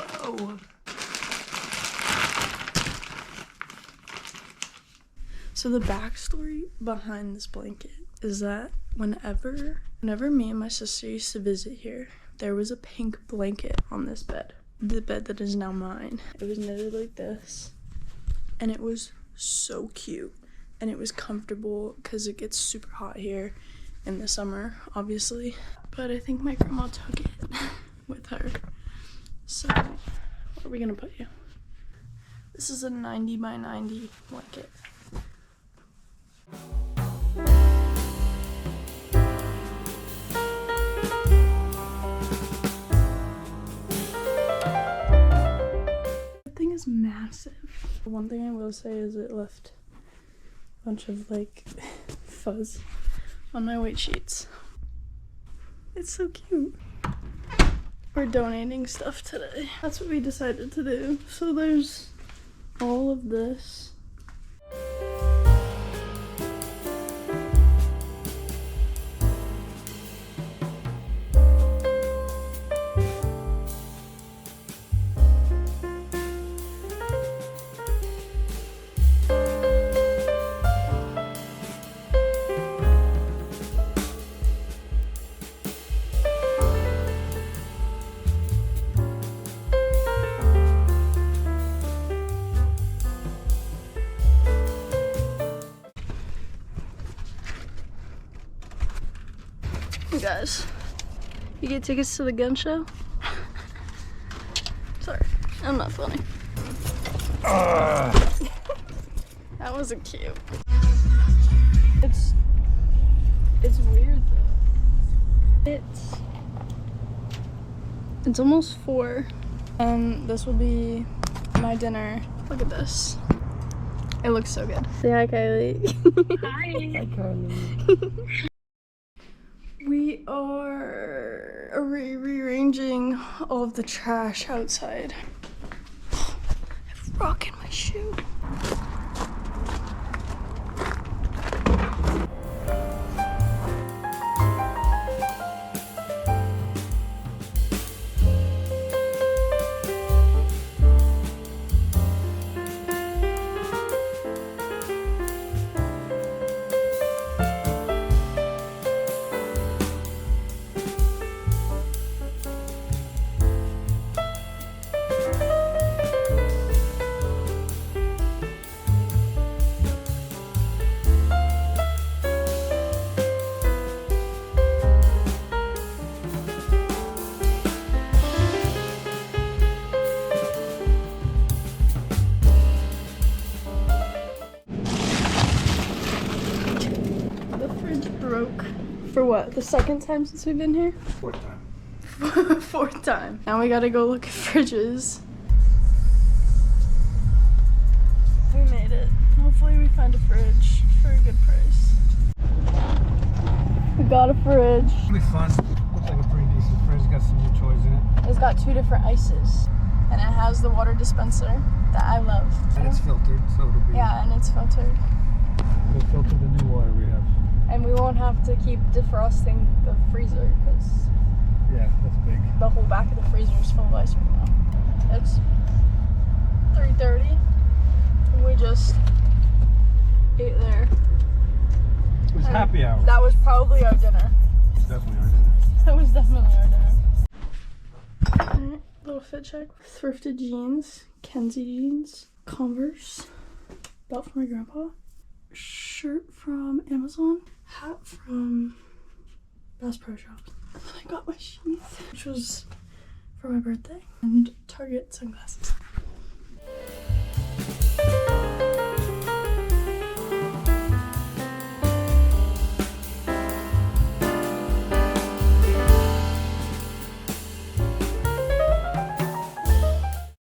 Whoa. So the backstory behind this blanket is that whenever me and my sister used to visit here, there was a pink blanket on this bed. The bed that is now mine. It was knitted like this, and it was so cute, and it was comfortable because it gets super hot here in the summer, obviously. But I think my grandma took it with her. So, where are we gonna put you? This is a 90 by 90 blanket. The thing is massive. One thing I will say is it left a bunch of like fuzz on my weight sheets. It's so cute. We're donating stuff today. That's what we decided to do. So there's all of this. You guys, you get tickets to the gun show? Sorry, I'm not funny. That wasn't cute. It's weird though. It's almost 4, and this will be my dinner. Look at this. It looks so good. Say hi, Kylie. Hi. Hi, Kylie. We are rearranging all of the trash outside. I have a rock in my shoe. Broke for what? The second time since we've been here? Fourth time. Fourth time. Now we gotta go look at fridges. We made it. Hopefully we find a fridge for a good price. We got a fridge. It'll be fun. Looks like a pretty decent fridge. Got some new toys in it. It's got 2 different ices. And it has the water dispenser that I love. And it's filtered, so it'll be... Yeah, and it's filtered. We'll filter the new water we have. And we won't have to keep defrosting the freezer because Yeah, that's big. the whole back of the freezer is full of ice right now. It's 3:30. We just ate there. It was happy hour. That was probably our dinner. Definitely our dinner. That was definitely our dinner. Alright, little fit check. Thrifted jeans, Kenzie jeans, Converse, belt from my grandpa, shirt from Amazon, hat from Bass Pro Shops. I got my sheath, which was for my birthday, and Target sunglasses.